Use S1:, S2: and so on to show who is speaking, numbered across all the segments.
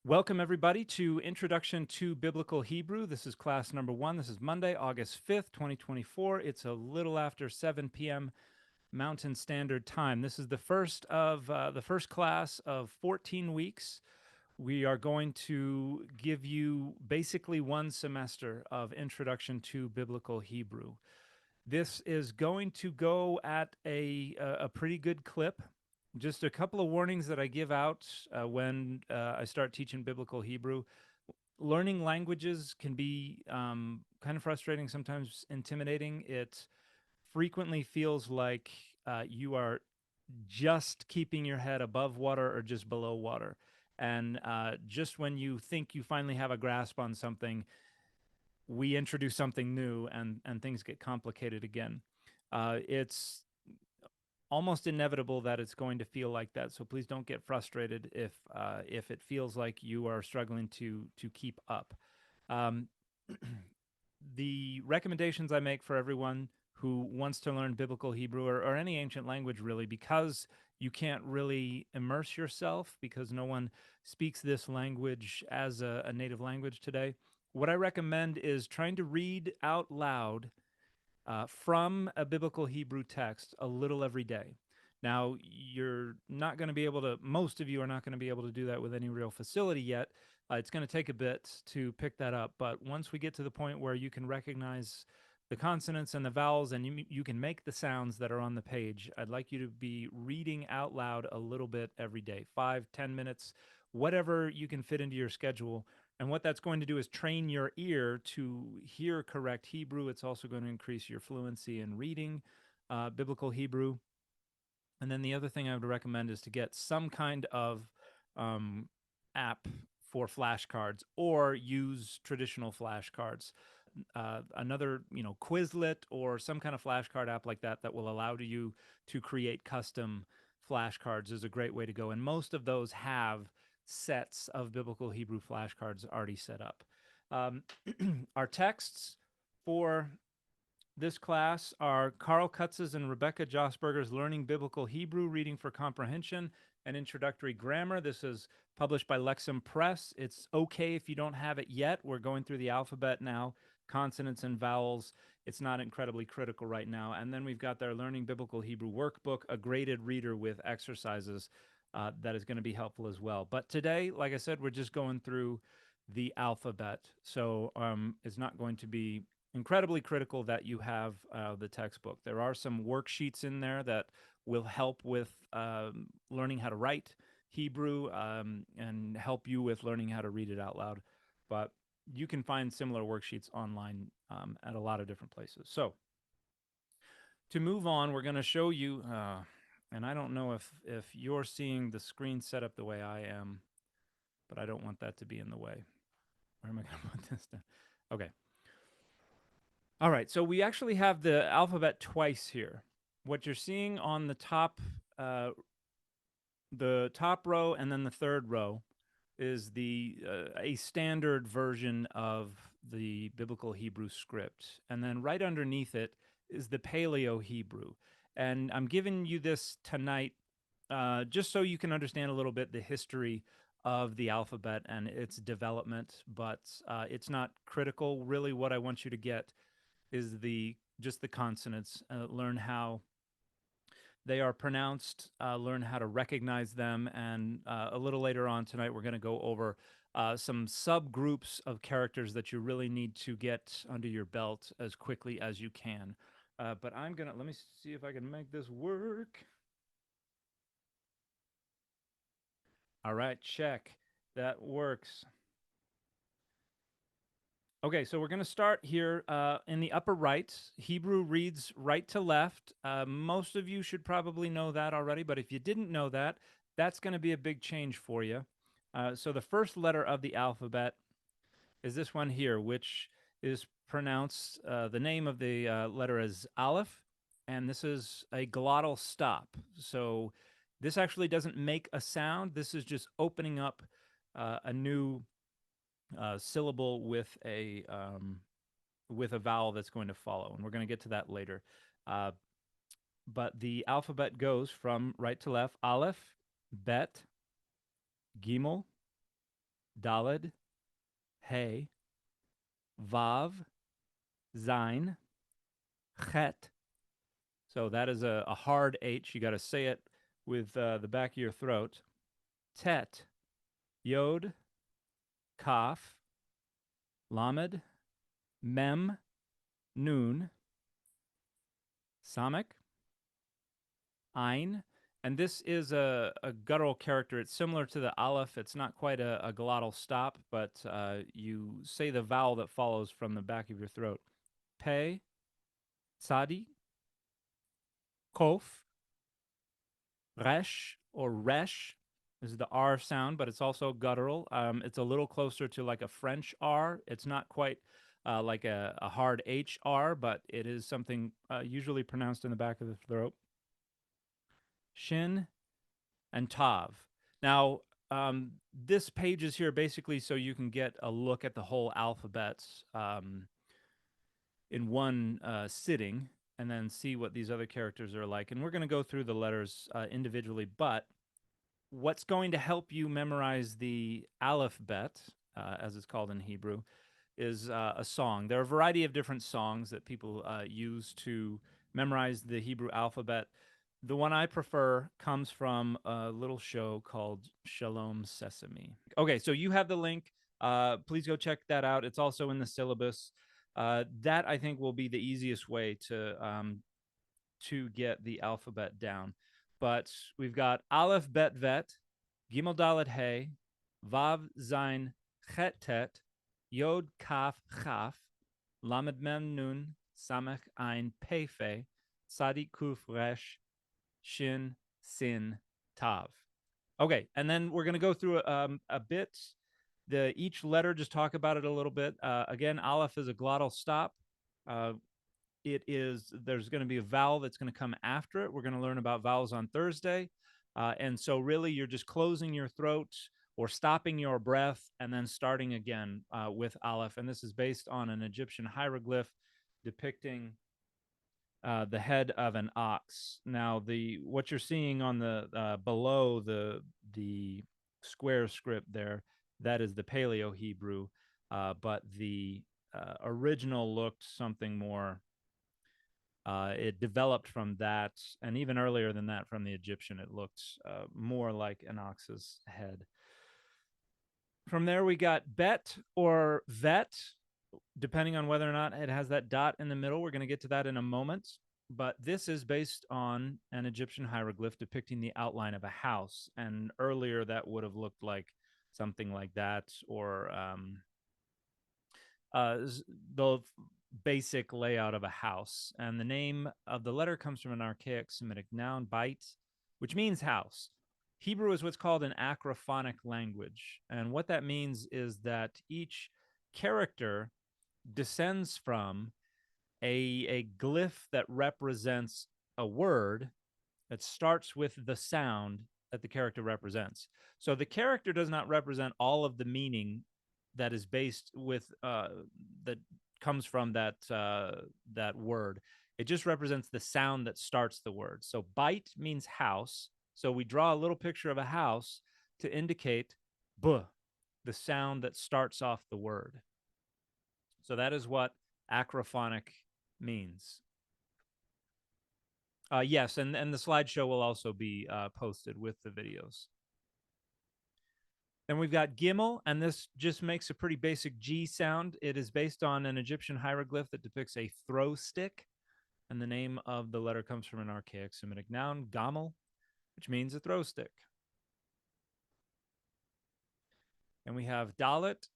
S1: Welcome, everybody, to Introduction to Biblical Hebrew. This is class number 1. This is Monday, August 5th, 2024. It's a little after 7 p.m. Mountain Standard Time. This is the first class of 14 weeks. We are going to give you basically one semester of Introduction to Biblical Hebrew. This is going to go at a pretty good clip. Just a couple of warnings that I give out when I start teaching biblical Hebrew. Learning languages can be kind of frustrating, sometimes intimidating. It frequently feels like you are just keeping your head above water or just below water. And just when you think you finally have a grasp on something, we introduce something new and things get complicated again. It's almost inevitable that it's going to feel like that. So please don't get frustrated if it feels like you are struggling to keep up. Um, the recommendations I make for everyone who wants to learn biblical Hebrew or any ancient language, really, because you can't really immerse yourself because no one speaks this language as a native language today. What I recommend is trying to read out loud from a biblical Hebrew text a little every day. Now, you're not going to be able to, most of you are not going to be able to do that with any real facility yet. It's going to take a bit to pick that up. But once we get to the point where you can recognize the consonants and the vowels and you can make the sounds that are on the page, I'd like you to be reading out loud a little bit every day, 5-10 minutes, whatever you can fit into your schedule. And what that's going to do is train your ear to hear correct Hebrew. It's also going to increase your fluency in reading biblical Hebrew. And then the other thing I would recommend is to get some kind of app for flashcards or use traditional flashcards. Another, Quizlet or some kind of flashcard app like that that will allow you to create custom flashcards is a great way to go. And most of those have sets of biblical Hebrew flashcards already set up. Our texts for this class are Carl Kutz's and Rebecca Josberger's Learning Biblical Hebrew, Reading for Comprehension and Introductory Grammar. This is published by Lexham Press. It's okay if you don't have it yet. We're going through the alphabet now, consonants and vowels. It's not incredibly critical right now. And then we've got their Learning Biblical Hebrew workbook, a graded reader with exercises that is going to be helpful as well. But today, like I said, we're just going through the alphabet. So it's not going to be incredibly critical that you have the textbook. There are some worksheets in there that will help with learning how to write Hebrew and help you with learning how to read it out loud. But you can find similar worksheets online at a lot of different places. So to move on, we're going to show you, and I don't know if you're seeing the screen set up the way I am, but I don't want that to be in the way. Where am I going to put this down? Okay. All right, so we actually have the alphabet twice here. What you're seeing on the top row and then the third row is a standard version of the biblical Hebrew script, and then right underneath it is the Paleo Hebrew. And I'm giving you this tonight just so you can understand a little bit the history of the alphabet and its development, but it's not critical. Really, what I want you to get is just the consonants. Learn how they are pronounced, learn how to recognize them, and a little later on tonight we're going to go over some subgroups of characters that you really need to get under your belt as quickly as you can. But let me see if I can make this work. All right, check. That works. Okay, so we're going to start here in the upper right. Hebrew reads right to left. Most of you should probably know that already, but if you didn't know that, that's going to be a big change for you. So the first letter of the alphabet is this one here, which is pronounced, the name of the letter is Aleph, and this is a glottal stop. So this actually doesn't make a sound. This is just opening up a new syllable with a vowel that's going to follow, and we're going to get to that later. But the alphabet goes from right to left: Aleph, Bet, Gimel, Daled, Hey, Vav, Zain, Chet. So that is a hard H. You got to say it with the back of your throat. Tet, Yod, Kaf, Lamed, Mem, Nun, Samek, Ein. And this is a guttural character. It's similar to the aleph. It's not quite a glottal stop, but you say the vowel that follows from the back of your throat. Pe, Tzadi, Kof, Resh or Resh. This is the R sound, but it's also guttural. It's a little closer to like a French R. It's not quite like a hard HR, but it is something usually pronounced in the back of the throat. Shin and Tav. Now, this page is here basically so you can get a look at the whole alphabet in one sitting and then see what these other characters are like. And we're going to go through the letters individually, but what's going to help you memorize the alphabet, as it's called in Hebrew, is a song. There are a variety of different songs that people use to memorize the Hebrew alphabet. The one I prefer comes from a little show called Shalom Sesame. Okay, so you have the link. Please go check that out. It's also in the syllabus. That I think will be the easiest way to get the alphabet down. But we've got Aleph, Bet, Vet, Gimel, Dalet, Hey, Vav, Zain, Chet, Tet, Yod, Kaf, Chaf, Lamed, Mem, Nun, Samech, Ein, Pei, Fe, Tzadi, Kuf, Resh, Shin, Sin, Tav. Okay, and then we're going to go through a bit. Each letter, just talk about it a little bit. Again, Aleph is a glottal stop. There's going to be a vowel that's going to come after it. We're going to learn about vowels on Thursday. And so really you're just closing your throat or stopping your breath and then starting again with Aleph. And this is based on an Egyptian hieroglyph depicting the head of an ox. Now, what you're seeing on the below the square script there, that is the Paleo Hebrew, but the original looked something more. It developed from that, and even earlier than that, from the Egyptian, it looked more like an ox's head. From there, we got bet or vet, depending on whether or not it has that dot in the middle. We're going to get to that in a moment. But this is based on an Egyptian hieroglyph depicting the outline of a house. And earlier, that would have looked like something like that, or the basic layout of a house. And the name of the letter comes from an archaic Semitic noun, bait, which means house. Hebrew is what's called an acrophonic language. And what that means is that each character descends from a glyph that represents a word that starts with the sound that the character represents. So the character does not represent all of the meaning that is based with that comes from that word. It just represents the sound that starts the word. So bite means house. So we draw a little picture of a house to indicate b, the sound that starts off the word. So that is what acrophonic means. Yes, and the slideshow will also be posted with the videos. Then we've got Gimel, and this just makes a pretty basic G sound. It is based on an Egyptian hieroglyph that depicts a throw stick, and the name of the letter comes from an archaic Semitic noun, Gamel, which means a throw stick. And we have Dalet,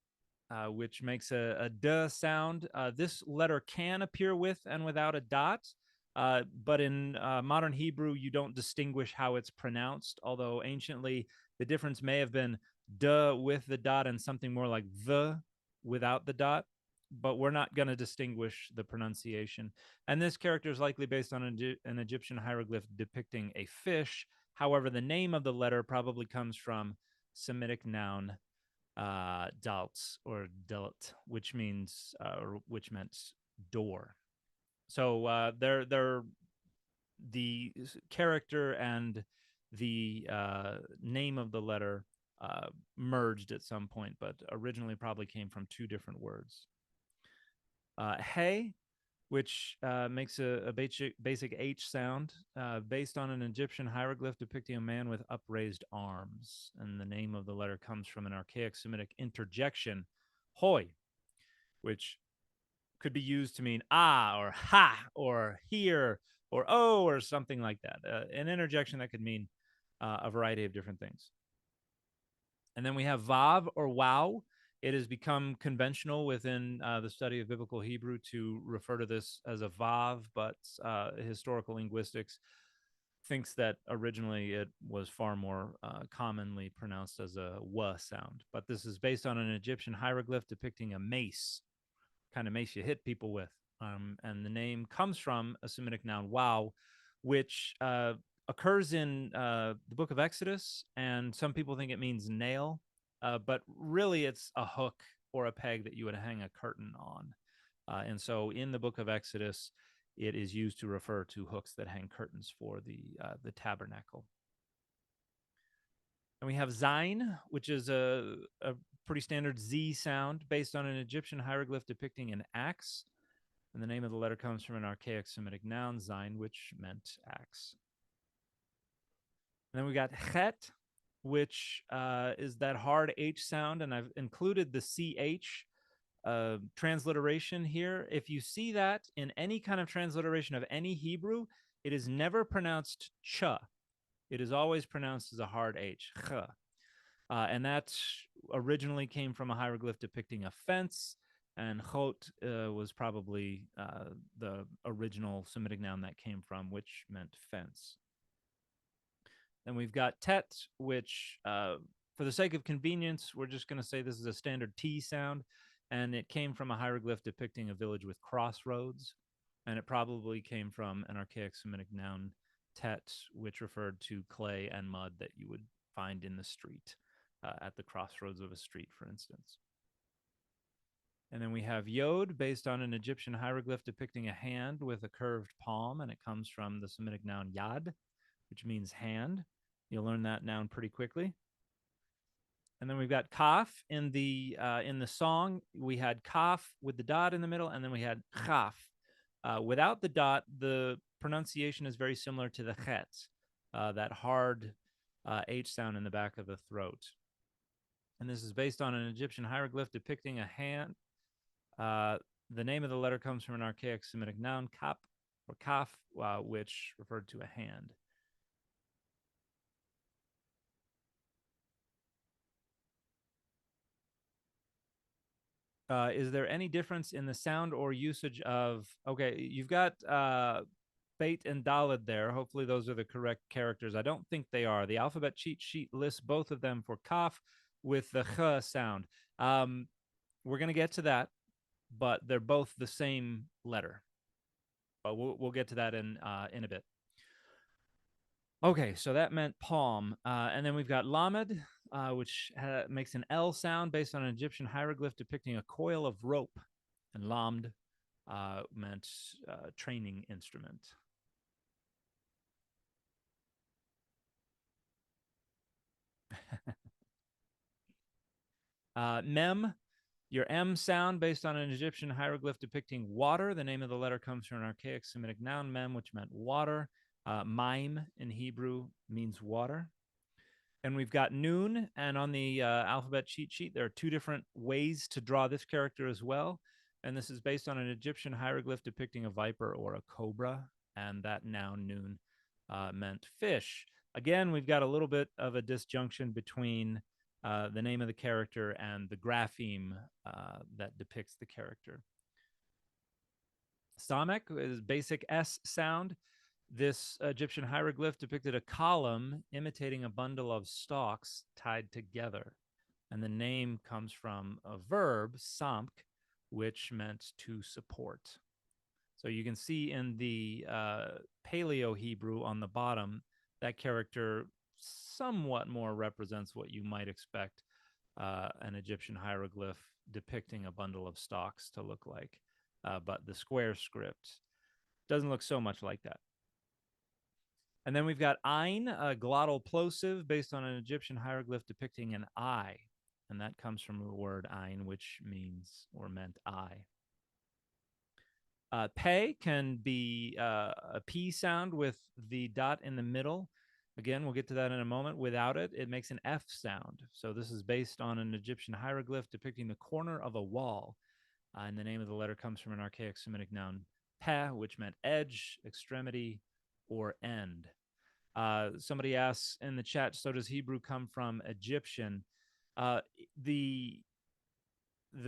S1: which makes a duh sound. This letter can appear with and without a dot, but in modern Hebrew, you don't distinguish how it's pronounced, although anciently the difference may have been duh with the dot and something more like the without the dot, but we're not going to distinguish the pronunciation. And this character is likely based on an Egyptian hieroglyph depicting a fish. However, the name of the letter probably comes from Semitic noun dalt or delt, which means which meant door. So the character and the name of the letter merged at some point, but originally probably came from two different words. Hey, which makes a basic H sound based on an Egyptian hieroglyph depicting a man with upraised arms. And the name of the letter comes from an archaic Semitic interjection, hoi, which could be used to mean ah or ha or here or oh or something like that. An interjection that could mean a variety of different things. And then we have vav or wow. It has become conventional within the study of biblical Hebrew to refer to this as a vav, but historical linguistics thinks that originally it was far more commonly pronounced as a w sound. But this is based on an Egyptian hieroglyph depicting a mace, kind of mace you hit people with. And the name comes from a Semitic noun, wow, which occurs in the book of Exodus. And some people think it means nail, but really it's a hook or a peg that you would hang a curtain on. And so in the book of Exodus, it is used to refer to hooks that hang curtains for the tabernacle. And we have Zain, which is a pretty standard Z sound based on an Egyptian hieroglyph depicting an axe. And the name of the letter comes from an archaic Semitic noun, Zain, which meant axe. And then we got Chet, which is that hard H sound. And I've included the CH transliteration here. If you see that in any kind of transliteration of any Hebrew, it is never pronounced ch. It is always pronounced as a hard H, ch. And that originally came from a hieroglyph depicting a fence, and chot was probably the original Semitic noun that came from, which meant fence. Then we've got tet, which, for the sake of convenience, we're just going to say this is a standard T sound, and it came from a hieroglyph depicting a village with crossroads, and it probably came from an archaic Semitic noun, tet, which referred to clay and mud that you would find in the street, at the crossroads of a street, for instance. And then we have yod, based on an Egyptian hieroglyph depicting a hand with a curved palm, and it comes from the Semitic noun yad, which means hand. You'll learn that noun pretty quickly. And then we've got kaf in the song. We had kaf with the dot in the middle, and then we had chaf. Without the dot, the pronunciation is very similar to the chet, that hard H sound in the back of the throat. And this is based on an Egyptian hieroglyph depicting a hand. The name of the letter comes from an archaic Semitic noun, kap or kaf, which referred to a hand. Is there any difference in the sound or usage of, okay, you've got Bait and Dalid there. Hopefully those are the correct characters. I don't think they are. The alphabet cheat sheet lists both of them for kaf with the ch sound. We're going to get to that, but they're both the same letter. But we'll get to that in a bit. Okay, so that meant palm. And then we've got lamed, which makes an L sound based on an Egyptian hieroglyph depicting a coil of rope. And lamd meant training instrument. Mem, your M sound based on an Egyptian hieroglyph depicting water. The name of the letter comes from an archaic Semitic noun, mem, which meant water. Mime in Hebrew means water. And we've got noon, and on the alphabet cheat sheet, there are two different ways to draw this character as well. And this is based on an Egyptian hieroglyph depicting a viper or a cobra, and that noun noon meant fish. Again, we've got a little bit of a disjunction between the name of the character and the grapheme that depicts the character. Samek is basic S sound. This Egyptian hieroglyph depicted a column imitating a bundle of stalks tied together. And the name comes from a verb, samk, which meant to support. So you can see in the Paleo Hebrew on the bottom, that character somewhat more represents what you might expect an Egyptian hieroglyph depicting a bundle of stalks to look like. But the square script doesn't look so much like that. And then we've got ein, a glottal plosive based on an Egyptian hieroglyph depicting an eye. And that comes from the word ein, which means or meant eye. Pe can be a P sound with the dot in the middle. Again, we'll get to that in a moment. Without it, it makes an F sound. So this is based on an Egyptian hieroglyph depicting the corner of a wall. And the name of the letter comes from an archaic Semitic noun, pe, which meant edge, extremity, or end. Somebody asks in the chat, so does Hebrew come from Egyptian? Uh, the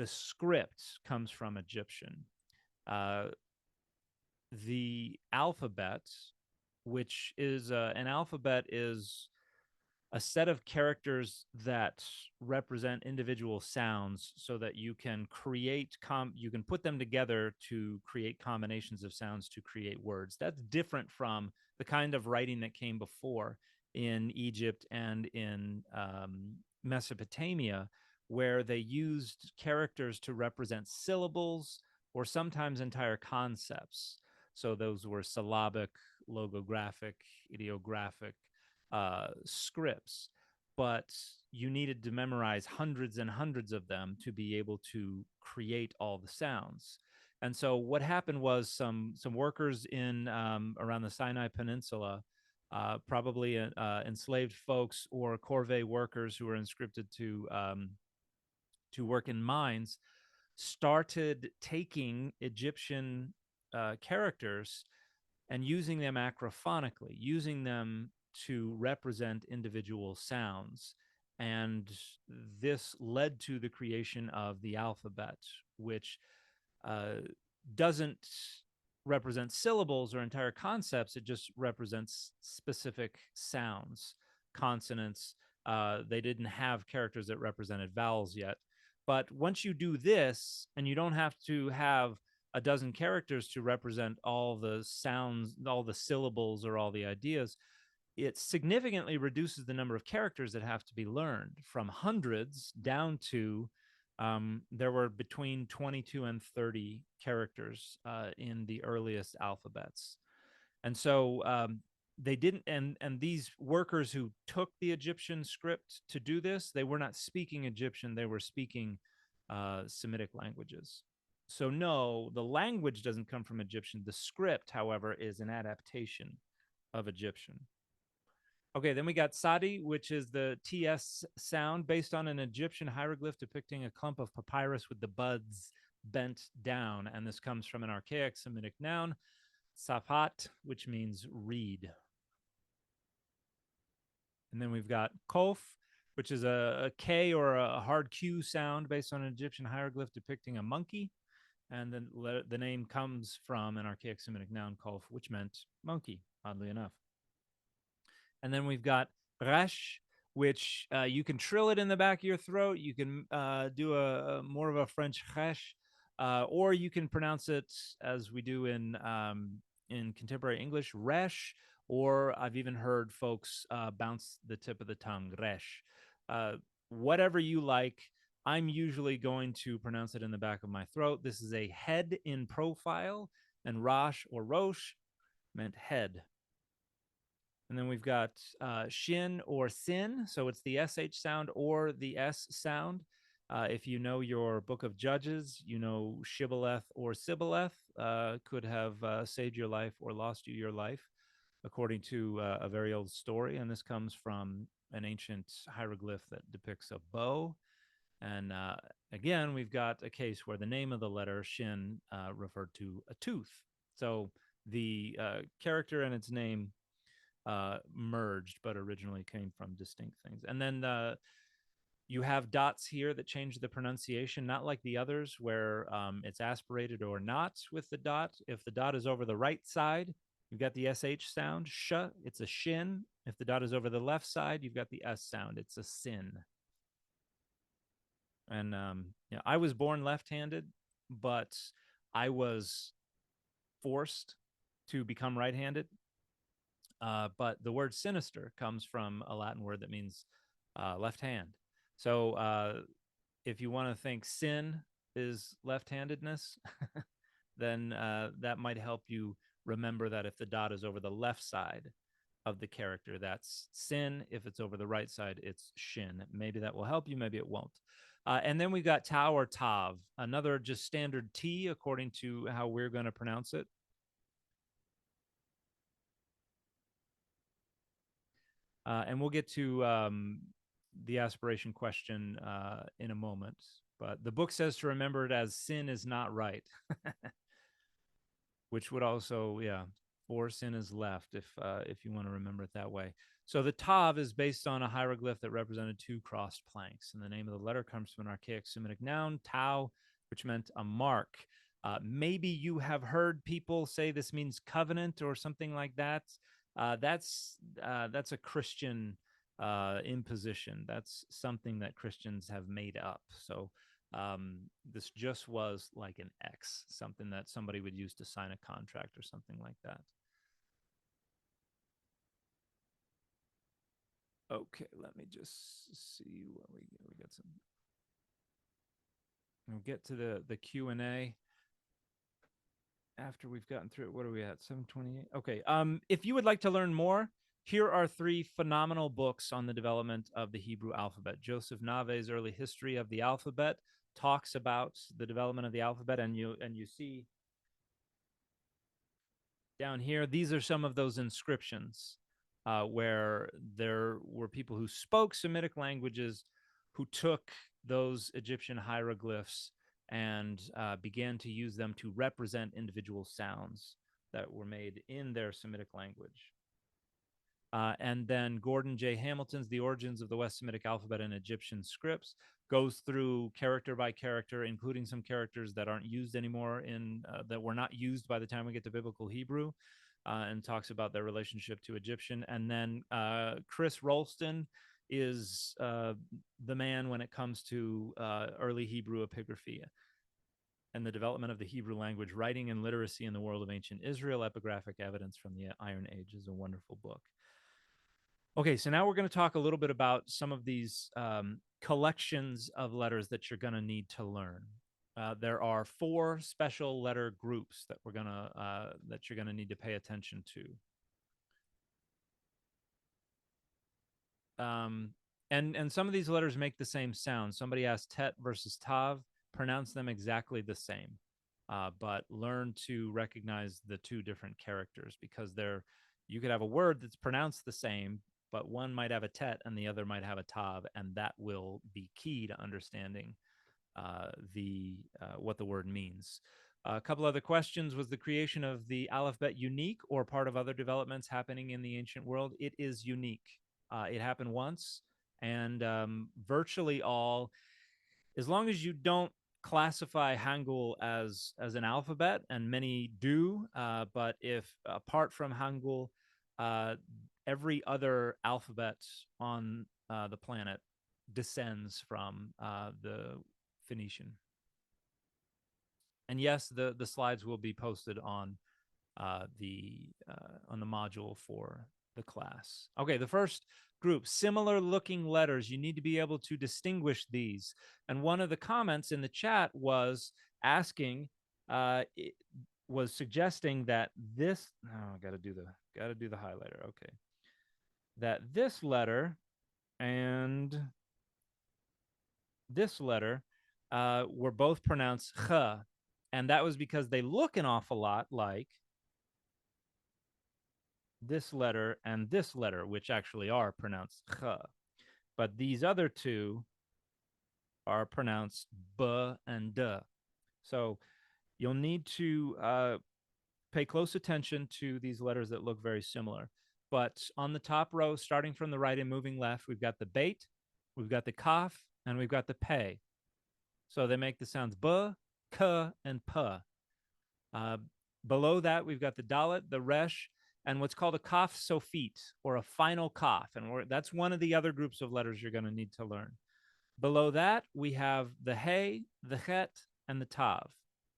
S1: script comes from Egyptian. Uh, the alphabet, which is an alphabet, is a set of characters that represent individual sounds so that you can create you can put them together to create combinations of sounds to create words. That's different from the kind of writing that came before in Egypt and in Mesopotamia, where they used characters to represent syllables or sometimes entire concepts. So those were syllabic, logographic, ideographic scripts, but you needed to memorize hundreds and hundreds of them to be able to create all the sounds. And so what happened was some workers in around the Sinai Peninsula, probably enslaved folks or corvée workers who were conscripted to work in mines, started taking Egyptian characters and using them acrophonically, using them to represent individual sounds. And this led to the creation of the alphabet, which uh, doesn't represent syllables or entire concepts. It just represents specific sounds, consonants. They didn't have characters that represented vowels yet. But once you do this, and you don't have to have a dozen characters to represent all the sounds, all the syllables, or all the ideas, it significantly reduces the number of characters that have to be learned from hundreds down to there were between 22 and 30 characters in the earliest alphabets. And so they didn't, and these workers who took the Egyptian script to do this, they were not speaking Egyptian, they were speaking Semitic languages. So no, the language doesn't come from Egyptian. The script, however, is an adaptation of Egyptian. Okay, then we got Sadi, which is the TS sound based on an Egyptian hieroglyph depicting a clump of papyrus with the buds bent down. And this comes from an archaic Semitic noun, Safat, which means reed. And then we've got Kof, which is a K or a hard Q sound based on an Egyptian hieroglyph depicting a monkey. And then the name comes from an archaic Semitic noun, Kof, which meant monkey, oddly enough. And then we've got resh, which you can trill it in the back of your throat. You can do a more of a French resh, or you can pronounce it as we do in contemporary English, resh. Or I've even heard folks bounce the tip of the tongue, resh. Whatever you like. I'm usually going to pronounce it in the back of my throat. This is a head in profile, and rash or rosh meant head. And then we've got shin or sin. So it's the SH sound or the S sound. If you know your book of Judges, you know Shibboleth or Sibboleth could have saved your life or lost you your life, according to a very old story. And this comes from an ancient hieroglyph that depicts a bow. And again, we've got a case where the name of the letter shin referred to a tooth. So the character and its name merged, but originally came from distinct things. And then you have dots here that change the pronunciation, not like the others where it's aspirated or not with the dot. If the dot is over the right side, you've got the SH sound, sh, it's a shin. If the dot is over the left side, you've got the S sound, it's a sin. And I was born left-handed, but I was forced to become right-handed. But the word sinister comes from a Latin word that means left hand. So if you want to think sin is left-handedness, then that might help you remember that if the dot is over the left side, of the character. That's sin. If it's over the right side, it's shin. Maybe that will help you, maybe it won't. And then we've got tau or tav, another just standard T according to how we're going to pronounce it. And we'll get to the aspiration question in a moment. But the book says to remember it as sin is not right, which would also, yeah, or sin is left if you want to remember it that way. So the tav is based on a hieroglyph that represented two crossed planks, and the name of the letter comes from an archaic Semitic noun, tau, which meant a mark. Maybe you have heard people say this means covenant or something like that. That's a Christian imposition. That's something that Christians have made up. So this just was like an X, something that somebody would use to sign a contract or something like that. Okay, let me just see what we got. Some. We'll get to the Q&A after we've gotten through it. What are we at? 728. Okay. If you would like to learn more, here are 3 phenomenal books on the development of the Hebrew alphabet. Joseph Nave's Early History of the Alphabet talks about the development of the alphabet, and you see down here, these are some of those inscriptions where there were people who spoke Semitic languages who took those Egyptian hieroglyphs and began to use them to represent individual sounds that were made in their Semitic language. And then Gordon J. Hamilton's The Origins of the West Semitic Alphabet and Egyptian Scripts goes through character by character, including some characters that aren't used anymore that were not used by the time we get to Biblical Hebrew, and talks about their relationship to Egyptian. And then Chris Rolston is the man when it comes to early Hebrew epigraphy and the development of the Hebrew language, writing and literacy in the world of ancient Israel. Epigraphic Evidence from the Iron Age is a wonderful book. Okay, so now we're going to talk a little bit about some of these collections of letters that you're going to need to learn. There are 4 special letter groups that that you're going to need to pay attention to. And some of these letters make the same sound. Somebody asked tet versus tav, pronounce them exactly the same, but learn to recognize the 2 different characters, because you could have a word that's pronounced the same, but one might have a tet and the other might have a tav, and that will be key to understanding what the word means. A couple other questions. Was the creation of the alphabet unique or part of other developments happening in the ancient world? It is unique. It happened once, and virtually all, as long as you don't classify Hangul as an alphabet, and many do, but if apart from Hangul, every other alphabet on the planet descends from the Phoenician. And yes, the slides will be posted on the module for the class. Okay, the first group, similar looking letters. You need to be able to distinguish these. And one of the comments in the chat was asking, was suggesting that this, oh, gotta do the highlighter. Okay. That this letter and this letter were both pronounced ch, and that was because they look an awful lot like this letter and this letter, which actually are pronounced ch. But these other 2 are pronounced b and d. So you'll need to pay close attention to these letters that look very similar. But on the top row, starting from the right and moving left, we've got the bait, we've got the kaf, and we've got the pei. So they make the sounds b, k, and p. Below that, we've got the dalet, the resh, and what's called a kaf sophit, or a final kaf. And that's one of the other groups of letters you're going to need to learn. Below that, we have the hey, the chet, and the tav,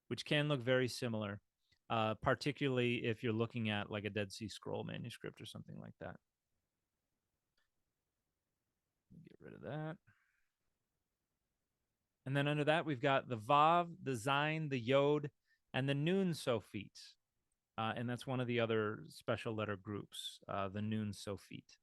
S1: which can look very similar, particularly if you're looking at like a Dead Sea Scroll manuscript or something like that. Get rid of that. And then under that, we've got the vav, the zayin, the yod, and the nun sophit. and that's one of the other special letter groups, the Nun Sophete.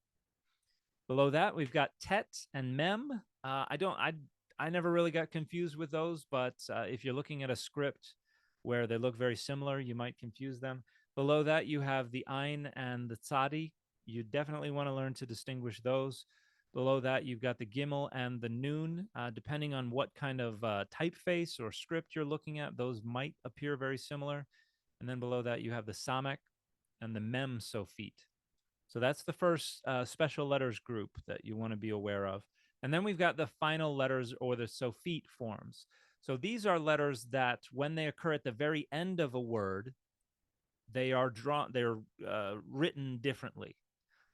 S1: Below that, we've got tet and mem. I never really got confused with those, but if you're looking at a script where they look very similar, you might confuse them. Below that, you have the ein and the tzadi. You definitely want to learn to distinguish those. Below that, you've got the gimel and the nun. Depending on what kind of typeface or script you're looking at, those might appear very similar. And then below that, you have the samek and the mem sophete. So that's the first special letters group that you want to be aware of. And then we've got the final letters, or the sophete forms. So these are letters that, when they occur at the very end of a word, they're written differently.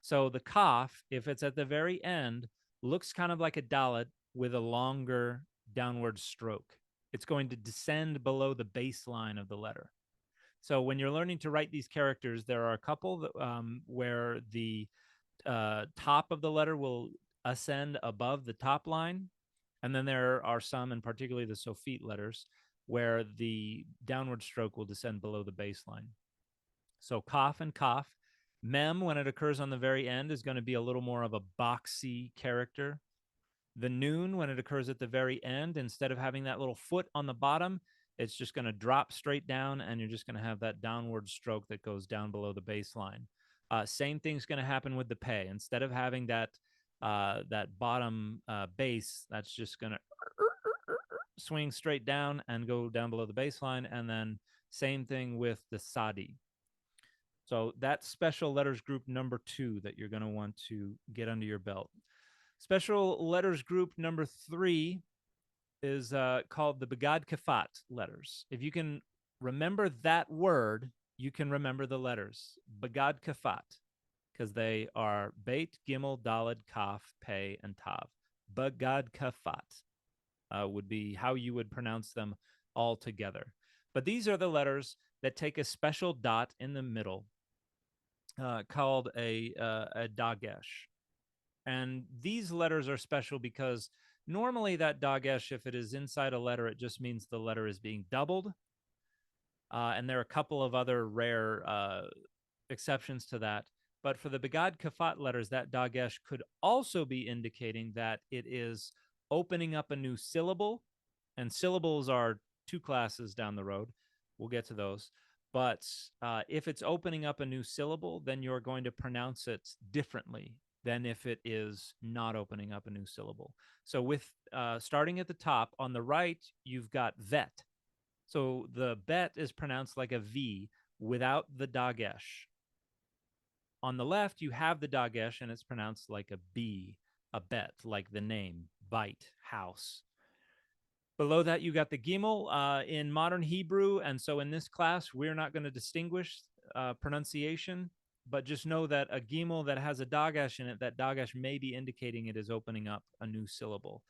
S1: So the kaf, if it's at the very end, looks kind of like a dalet with a longer downward stroke. It's going to descend below the baseline of the letter. So when you're learning to write these characters, there are a couple that, where the top of the letter will ascend above the top line. And then there are some, and particularly the sophete letters, where the downward stroke will descend below the baseline. So kaf and kaf. Mem, when it occurs on the very end, is going to be a little more of a boxy character. The nun, when it occurs at the very end, instead of having that little foot on the bottom, it's just going to drop straight down, and you're just going to have that downward stroke that goes down below the baseline. Same thing's going to happen with the pay. Instead of having that bottom base, that's just going to swing straight down and go down below the baseline. And then same thing with the sadi. So that's special letters group number 2 that you're going to want to get under your belt. Special letters group number 3 is called the BeGaDKePhaT letters. If you can remember that word, you can remember the letters. BeGaDKePhaT, because they are Beit, Gimel, Daled, Kaf, Pei, and Tav. BeGaDKePhaT would be how you would pronounce them all together. But these are the letters that take a special dot in the middle, called a dagesh. And these letters are special because normally that dagesh, if it is inside a letter, it just means the letter is being doubled. And there are a couple of other rare exceptions to that. But for the BeGaDKePhaT letters, that dagesh could also be indicating that it is opening up a new syllable. And syllables are 2 classes down the road. We'll get to those. But if it's opening up a new syllable, then you're going to pronounce it differently than if it is not opening up a new syllable. So with starting at the top, on the right, you've got vet. So the bet is pronounced like a V without the dagesh. On the left, you have the dagesh, and it's pronounced like a B, a bet, like the name, bite, house. Below that, you got the gimel in modern Hebrew. And so in this class, we're not going to distinguish pronunciation, but just know that a gimel that has a dagesh in it, that dagesh may be indicating it is opening up a new syllable.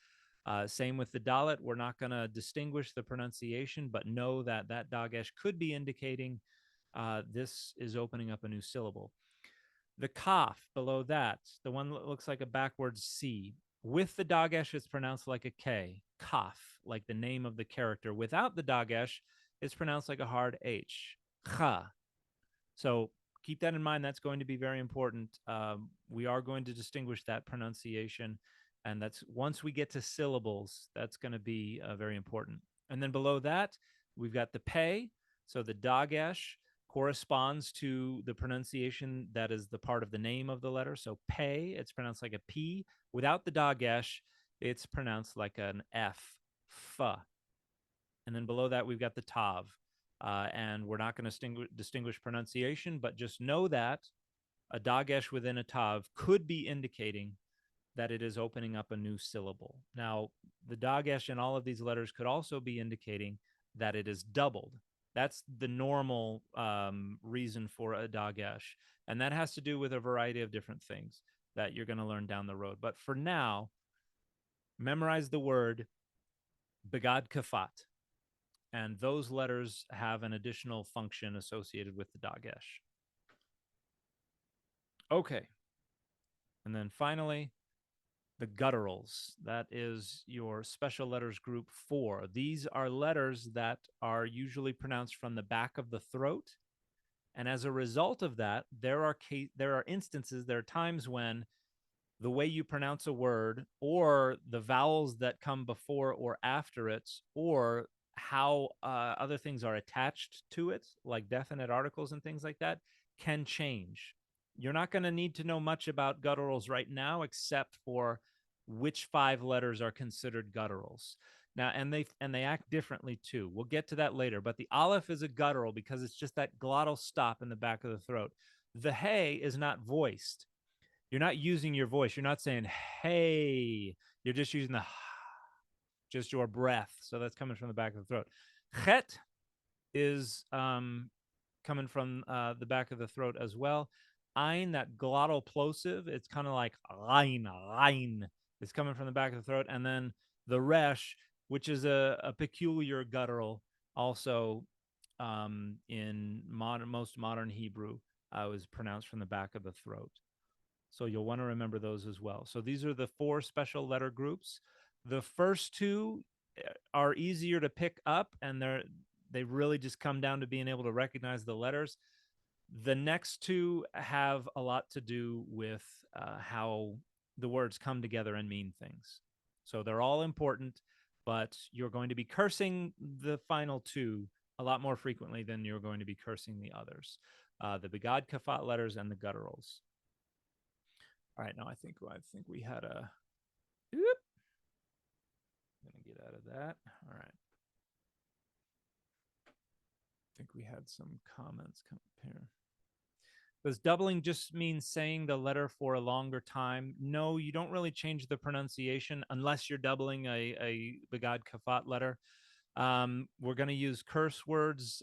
S1: Same with the dalet. We're not going to distinguish the pronunciation, but know that that dagesh could be indicating this is opening up a new syllable. The kaf below that, the one that looks like a backwards C, with the dagesh, it's pronounced like a K. Kaf, like the name of the character. Without the dagesh, it's pronounced like a hard H. Cha. So keep that in mind. That's going to be very important. We are going to distinguish that pronunciation. And that's once we get to syllables, that's going to be very important. And then below that, we've got the pei. So the dagesh corresponds to the pronunciation that is the part of the name of the letter. So pei, it's pronounced like a P. Without the dagesh, it's pronounced like an F, fa. And then below that, we've got the tav. And we're not going to distinguish pronunciation, but just know that a dagesh within a tav could be indicating that it is opening up a new syllable. Now, the dagesh in all of these letters could also be indicating that it is doubled. That's the normal reason for a dagesh. And that has to do with a variety of different things that you're going to learn down the road. But for now, memorize the word BeGaDKePhaT. And those letters have an additional function associated with the dagesh. Okay. And then finally, the gutturals. That is your special letters group 4. These are letters that are usually pronounced from the back of the throat, And as a result of that, there are instances, there are times when the way you pronounce a word, or the vowels that come before or after it, or how other things are attached to it, like definite articles and things like that, can change. You're not going to need to know much about gutturals right now, except for which 5 letters are considered gutturals. Now, and they act differently too. We'll get to that later. But the aleph is a guttural because it's just that glottal stop in the back of the throat. The hey is not voiced. You're not using your voice. You're not saying hey. You're just using the just your breath. So that's coming from the back of the throat. Chet is coming from the back of the throat as well. Ein, that glottal plosive, it's kind of like rein. It's coming from the back of the throat. And then the resh, which is a peculiar guttural, also in most modern Hebrew, was pronounced from the back of the throat. So you'll want to remember those as well. So these are the 4 special letter groups. The first 2 are easier to pick up, and they really just come down to being able to recognize the letters. The next 2 have a lot to do with how the words come together and mean things. So they're all important, but you're going to be cursing the final 2 a lot more frequently than you're going to be cursing the others, the BeGaDKePhaT letters and the gutturals. All right, now I think we had a. Oop. I'm gonna get out of that. All right. I think we had some comments come up here. Does doubling just mean saying the letter for a longer time? No, you don't really change the pronunciation unless you're doubling a BeGaDKePhaT letter. We're going to use curse words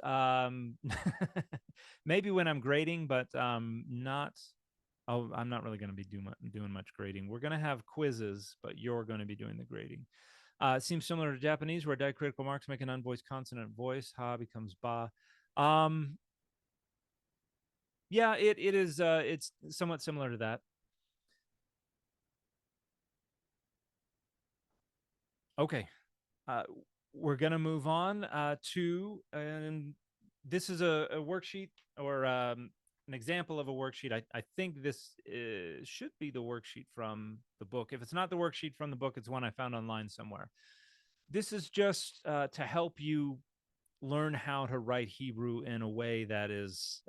S1: maybe when I'm grading, but not. Oh, I'm not really going to be doing much grading. We're going to have quizzes, but you're going to be doing the grading. It seems similar to Japanese, where diacritical marks make an unvoiced consonant voice. Ha becomes ba. Yeah, it is. It's somewhat similar to that. Okay, we're gonna move on to, and this is a worksheet, or an example of a worksheet. I think this should be the worksheet from the book. If it's not the worksheet from the book, it's one I found online somewhere. This is just to help you learn how to write Hebrew in a way that is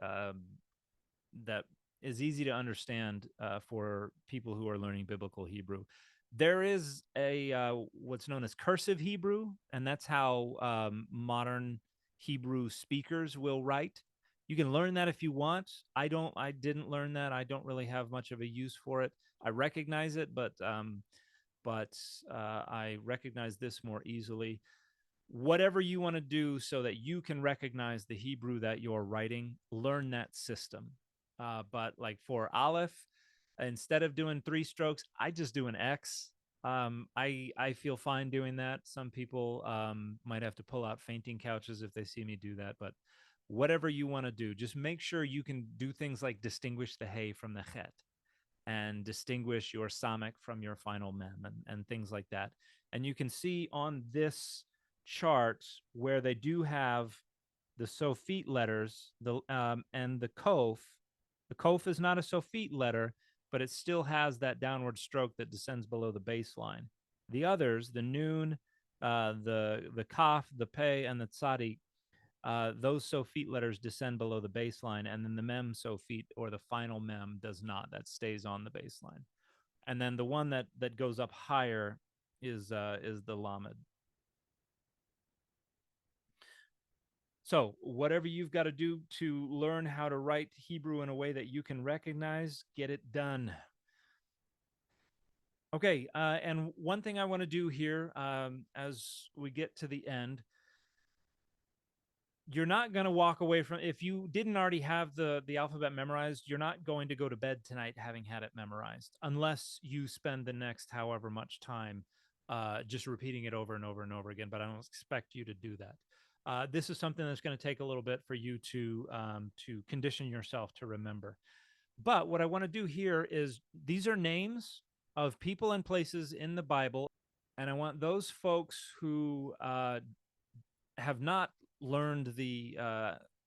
S1: easy to understand for people who are learning biblical Hebrew. There is a what's known as cursive Hebrew, and that's how modern Hebrew speakers will write. You can learn that if you want. I didn't learn that. I don't really have much of a use for it. I recognize it, but I recognize this more easily. Whatever you want to do so that you can recognize the Hebrew that you're writing, learn that system. But like for Aleph, instead of doing 3 strokes, I just do an X. I feel fine doing that. Some people might have to pull out fainting couches if they see me do that. But whatever you want to do, just make sure you can do things like distinguish the hey from the chet, and distinguish your samek from your final mem, and things like that. And you can see on this chart where they do have the Sophite letters, and the Kof. The Kof is not a Sophite letter, but it still has that downward stroke that descends below the baseline. The others, the Noon, the Kaf, the Pei, and the Tzadik, those Sophite letters descend below the baseline, and then the Mem Sophite, or the final Mem, does not. That stays on the baseline. And then the one that goes up higher is the Lamed. So whatever you've got to do to learn how to write Hebrew in a way that you can recognize, get it done. Okay, and one thing I want to do here as we get to the end, you're not going to walk away from, if you didn't already have the alphabet memorized, you're not going to go to bed tonight having had it memorized, unless you spend the next however much time just repeating it over and over and over again. But I don't expect you to do that. This is something that's going to take a little bit for you to condition yourself to remember. But what I want to do here is, these are names of people and places in the Bible, and I want those folks who have not learned the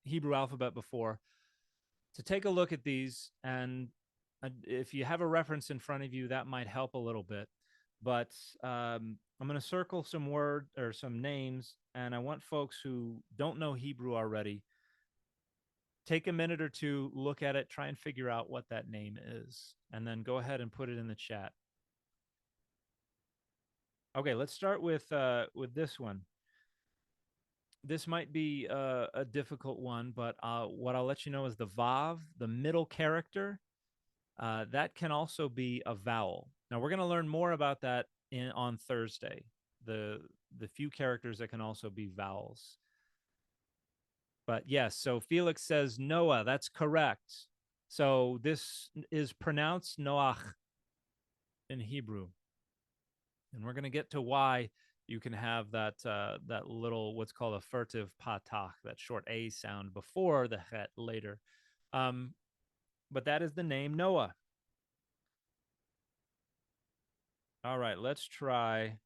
S1: Hebrew alphabet before So take a look at these, and if you have a reference in front of you, that might help a little bit. But I'm going to circle some word or some names, and I want folks who don't know Hebrew already take a minute or two, look at it, try and figure out what that name is, and then go ahead and put it in the chat. Okay, let's start with this one. This might be a difficult one, but what I'll let you know is the vav, the middle character, that can also be a vowel. Now we're going to learn more about that on Thursday. The few characters that can also be vowels. But yes, so Felix says Noah. That's correct. So this is pronounced Noach in Hebrew, and we're going to get to why you can have that that little what's called a furtive patach, that short a sound before the het later. But that is the name Noah. All right, let's try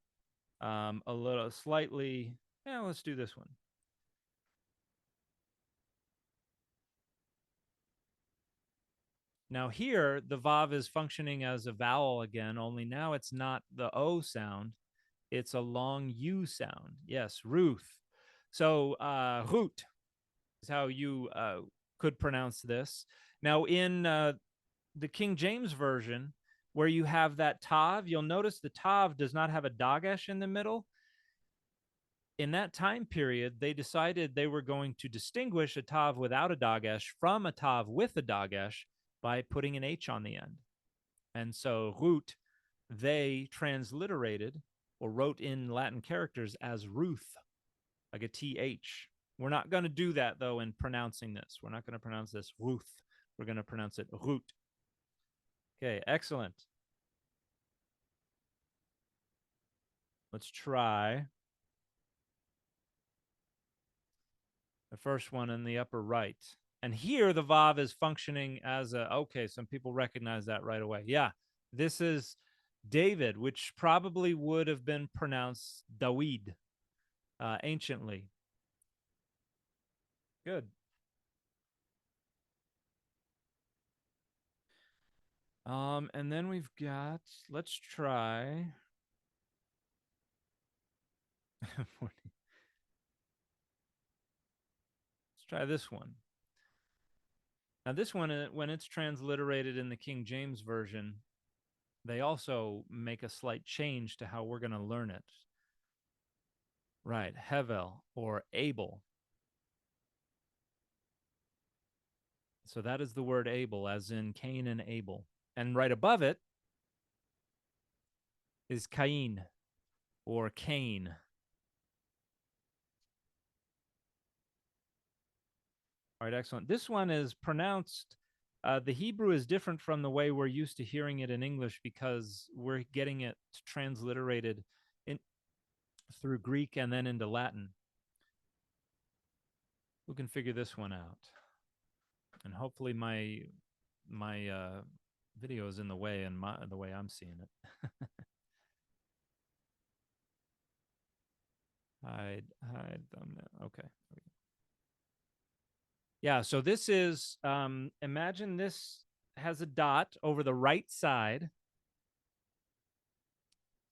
S1: a little slightly. Yeah, let's do this one. Now here, the vav is functioning as a vowel again, only now it's not the O sound. It's a long U sound. Yes, Ruth. So Ruth is how you could pronounce this. Now in the King James Version, where you have that tav, you'll notice the tav does not have a dagesh in the middle. In that time period, they decided they were going to distinguish a tav without a dagesh from a tav with a dagesh by putting an H on the end. And so Ruth, they transliterated or wrote in Latin characters as Ruth, like a TH. We're not going to do that, though, in pronouncing this. We're not going to pronounce this Ruth. We're going to pronounce it Ruth. Okay, excellent. Let's try the first one in the upper right. And here the vav is functioning as a, okay, some people recognize that right away. Yeah, this is David, which probably would have been pronounced Dawid anciently. Good. And then we've got, let's try. Let's try this one. Now, this one, when it's transliterated in the King James Version, they also make a slight change to how we're going to learn it. Right, Hevel or Abel. So that is the word Abel, as in Cain and Abel. And right above it is Cain or Cain. All right, excellent. This one is pronounced, the Hebrew is different from the way we're used to hearing it in English because we're getting it transliterated in, through Greek and then into Latin. Who can figure this one out? And hopefully my video is in the way and the way I'm seeing it. hide thumbnail. Okay. Yeah, so this is, imagine this has a dot over the right side,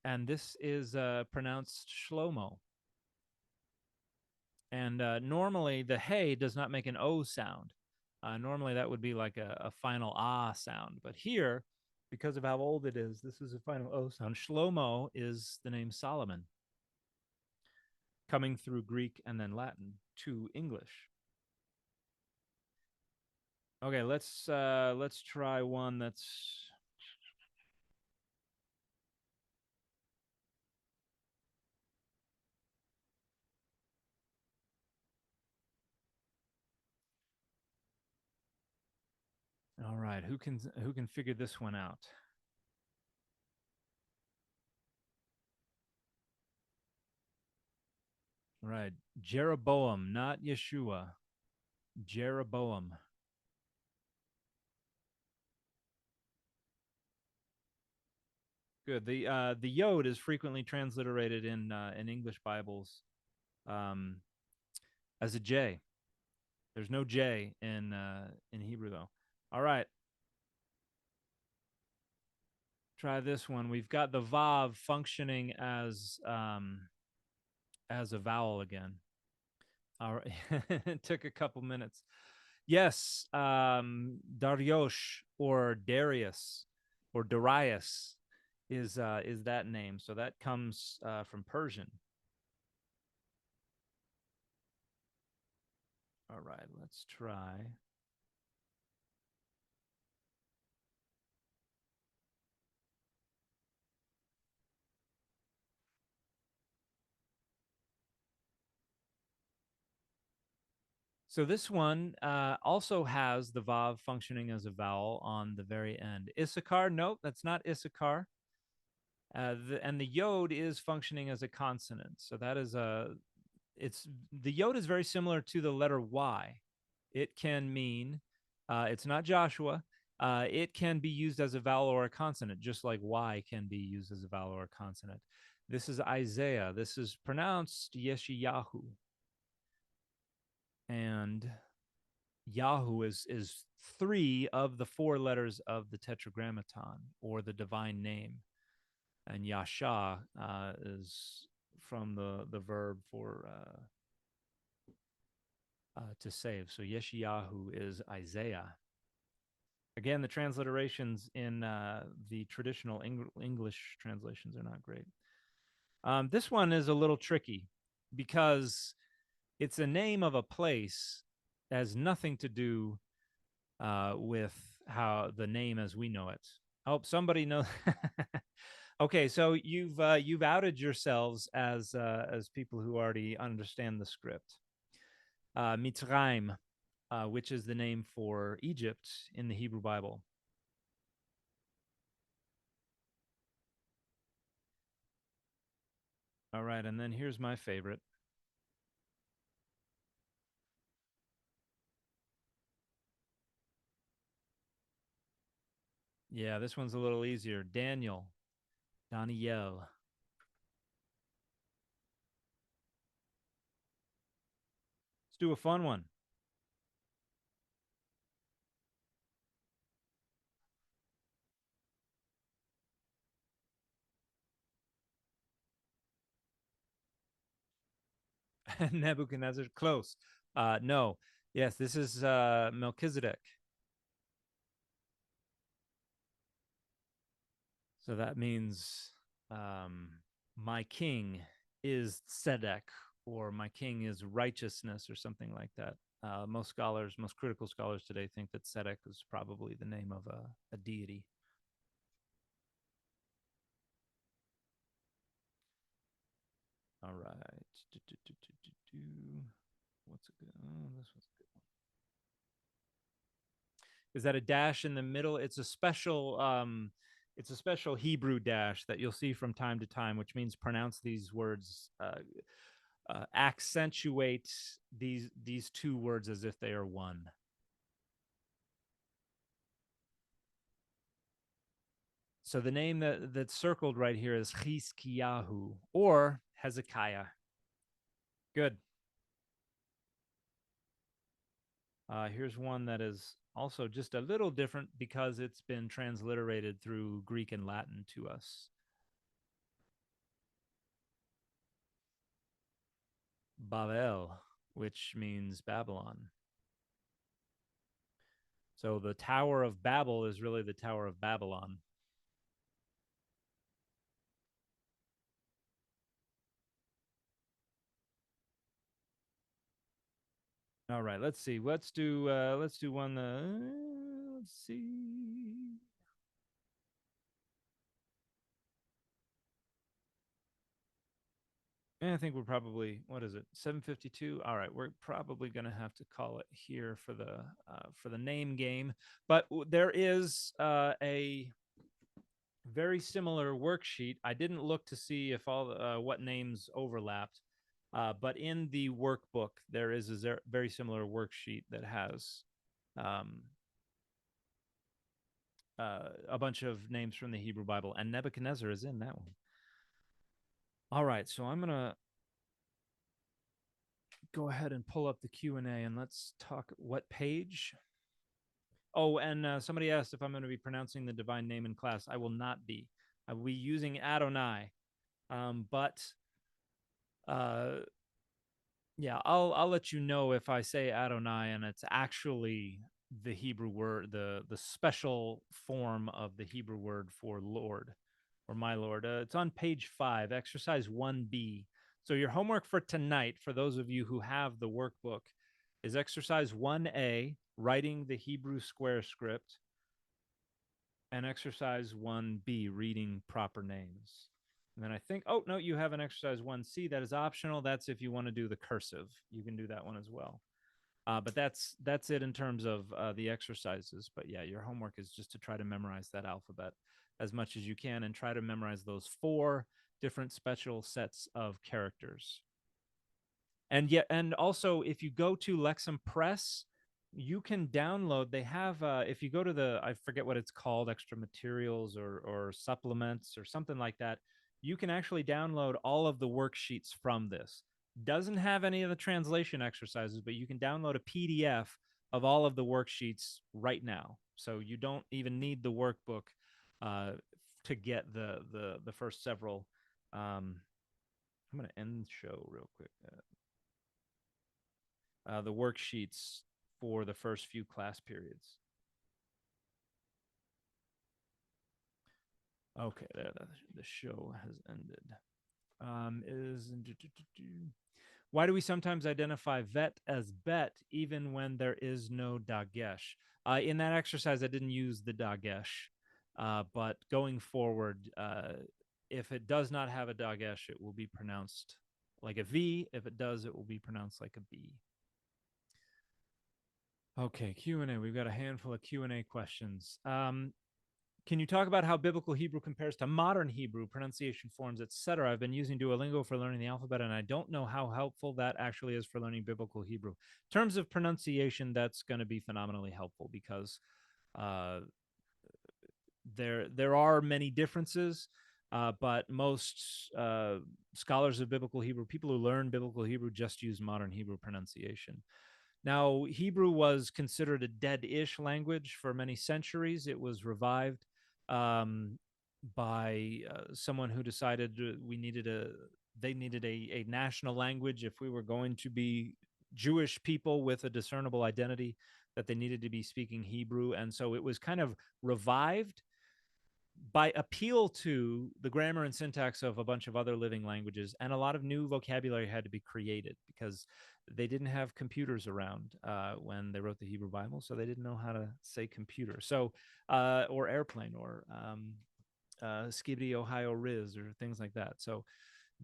S1: and this is pronounced Shlomo. And normally the hey does not make an O sound. Normally that would be like a final ah sound. But here, because of how old it is, this is a final O sound. Shlomo is the name Solomon, coming through Greek and then Latin to English. Okay, let's try one that's. All right, who can figure this one out? Right, Jeroboam, not Yeshua. Jeroboam. Good. The yod is frequently transliterated in English Bibles as a J. There's no J in Hebrew though. All right, try this one. We've got the vav functioning as a vowel again. All right, it took a couple minutes. Yes, Dariosh or Darius or Darius is that name. So that comes from Persian. All right, let's try. So this one also has the vav functioning as a vowel on the very end. Issachar, nope, that's not Issachar. And the yod is functioning as a consonant. So that is it's the yod is very similar to the letter Y. It can mean, it's not Joshua. It can be used as a vowel or a consonant, just like Y can be used as a vowel or a consonant. This is Isaiah. This is pronounced Yeshayahu. And Yahoo is three of the four letters of the Tetragrammaton, or the divine name. And Yasha is from the verb for to save. So Yeshayahu is Isaiah. Again, the transliterations in the traditional English translations are not great. This one is a little tricky because it's a name of a place that has nothing to do with how the name as we know it. I hope somebody knows. Okay, so you've outed yourselves as people who already understand the script. Mitzrayim, which is the name for Egypt in the Hebrew Bible. All right, and then here's my favorite. Yeah, this one's a little easier. Daniel, Daniel. Let's do a fun one. Nebuchadnezzar, close. No, yes, this is Melchizedek. So that means my king is Tzedek, or my king is righteousness, or something like that. Most scholars, most critical scholars today, think that Tzedek is probably the name of a deity. All right. What's a good? Oh, this one's a good one. Is that a dash in the middle? It's a special Hebrew dash that you'll see from time to time, which means pronounce these words, accentuate these two words as if they are one. So the name that's circled right here is Chizkiyahu or Hezekiah. Good. Here's one that is also just a little different because it's been transliterated through Greek and Latin to us. Babel, which means Babylon. So the Tower of Babel is really the Tower of Babylon. All right, let's see. Let's do one. Let's see. And I think we're probably, what is it, 7:52. All right, we're probably going to have to call it here for the name game. But there is a very similar worksheet. I didn't look to see if all what names overlapped, but in the workbook there is a very similar worksheet that has um, a bunch of names from the Hebrew Bible, and Nebuchadnezzar is in that one. All right, so I'm gonna go ahead and pull up the Q&A and let's talk. What page? Oh, and somebody asked if I'm going to be pronouncing the divine name in class. I will not be. I will be using Adonai. But yeah, I'll let you know if I say Adonai and it's actually the Hebrew word, the special form of the Hebrew word for Lord or my Lord. It's on page 5, exercise 1B. So your homework for tonight, for those of you who have the workbook, is exercise 1A, writing the Hebrew square script, and exercise 1B, reading proper names. And then I think, oh, no, you have an exercise 1C. That is optional. That's if you want to do the cursive. You can do that one as well. But that's it in terms of the exercises. But yeah, your homework is just to try to memorize that alphabet as much as you can and try to memorize those 4 different special sets of characters. And yet, and also, if you go to Lexham Press, you can download. They have, if you go to the, I forget what it's called, extra materials or supplements or something like that, you can actually download all of the worksheets from this. Doesn't have any of the translation exercises, but you can download a PDF of all of the worksheets right now. So you don't even need the workbook to get the first several. I'm going to end the show real quick. The worksheets for the first few class periods. Okay, there, the show has ended. Why do we sometimes identify vet as bet even when there is no dagesh? In that exercise, I didn't use the dagesh, but going forward, if it does not have a dagesh, it will be pronounced like a V. If it does, it will be pronounced like a B. Okay, Q&A. We've got a handful of Q&A questions. Can you talk about how biblical Hebrew compares to modern Hebrew, pronunciation forms, etc.? I've been using Duolingo for learning the alphabet, and I don't know how helpful that actually is for learning biblical Hebrew. In terms of pronunciation, that's going to be phenomenally helpful because there are many differences, but most scholars of biblical Hebrew, people who learn biblical Hebrew, just use modern Hebrew pronunciation. Now, Hebrew was considered a dead-ish language for many centuries. It was revived by someone who decided they needed a national language if we were going to be Jewish people with a discernible identity, that they needed to be speaking Hebrew. And so it was kind of revived by appeal to the grammar and syntax of a bunch of other living languages, and a lot of new vocabulary had to be created because they didn't have computers around when they wrote the Hebrew Bible, so they didn't know how to say computer, so or airplane or Skibidi Ohio Riz or things like that. So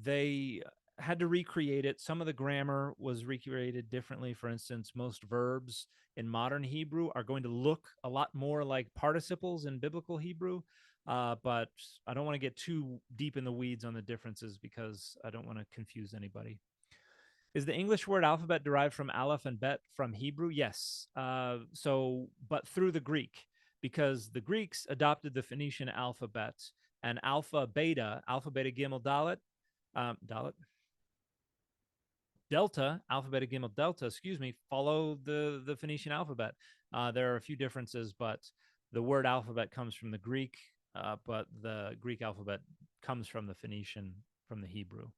S1: they had to recreate it. Some of the grammar was recreated differently. For instance, most verbs in modern Hebrew are going to look a lot more like participles in biblical Hebrew. But I don't want to get too deep in the weeds on the differences because I don't want to confuse anybody. Is the English word alphabet derived from aleph and bet from Hebrew? Yes. But through the Greek, because the Greeks adopted the Phoenician alphabet, and alpha, beta, gimel, dalet, dalet, delta, alpha, beta, gimel, delta, follow the Phoenician alphabet. There are a few differences, but the word alphabet comes from the Greek, but the Greek alphabet comes from the Phoenician, from the Hebrew.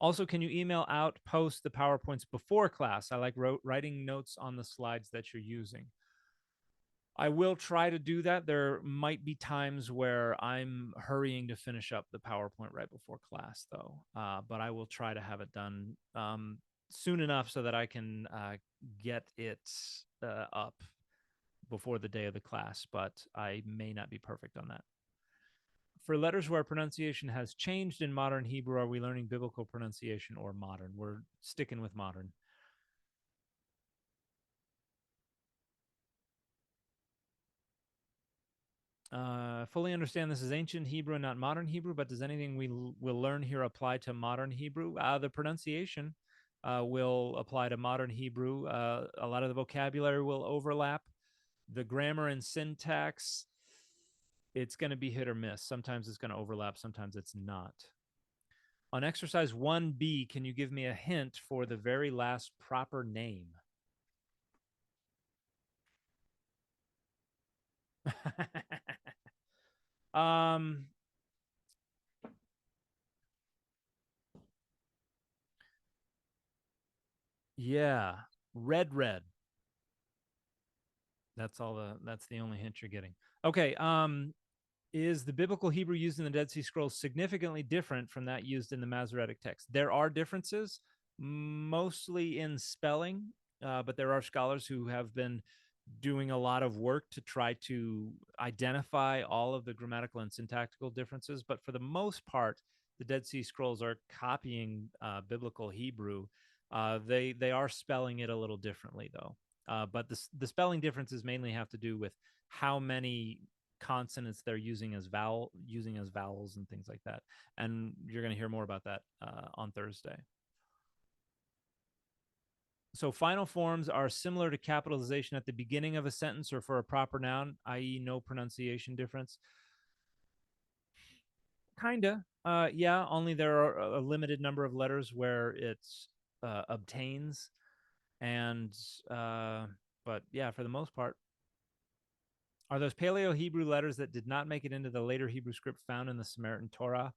S1: Also, can you email out, post the PowerPoints before class? I like writing notes on the slides that you're using. I will try to do that. There might be times where I'm hurrying to finish up the PowerPoint right before class, though. But I will try to have it done soon enough so that I can get it up before the day of the class. But I may not be perfect on that. For letters where pronunciation has changed in modern Hebrew, are we learning biblical pronunciation or modern? We're sticking with modern. Fully understand this is ancient Hebrew and not modern Hebrew, but does anything we will learn here apply to modern Hebrew? The pronunciation will apply to modern Hebrew. A lot of the vocabulary will overlap. The grammar and syntax, it's going to be hit or miss. Sometimes it's going to overlap, sometimes it's not. On exercise 1B, can you give me a hint for the very last proper name? um, yeah, red. That's the only hint you're getting. Okay, is the biblical Hebrew used in the Dead Sea Scrolls significantly different from that used in the Masoretic text? There are differences, mostly in spelling, but there are scholars who have been doing a lot of work to try to identify all of the grammatical and syntactical differences. But for the most part, the Dead Sea Scrolls are copying biblical Hebrew. They are spelling it a little differently, though. But the spelling differences mainly have to do with how many consonants they're using as vowels and things like that. And you're going to hear more about that on Thursday. So final forms are similar to capitalization at the beginning of a sentence or for a proper noun, i.e., no pronunciation difference. Kinda. Yeah, only there are a limited number of letters where it obtains. And, but yeah, for the most part, are those Paleo Hebrew letters that did not make it into the later Hebrew script found in the Samaritan Torah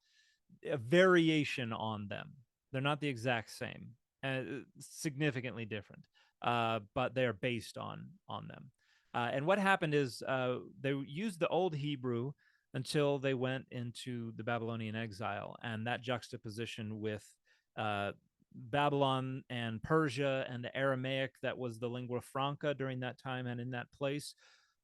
S1: a variation on them? They're not the exact same, significantly different, but they are based on them. And what happened is they used the old Hebrew until they went into the Babylonian exile, and that juxtaposition with uh, Babylon and Persia and the Aramaic that was the lingua franca during that time and in that place.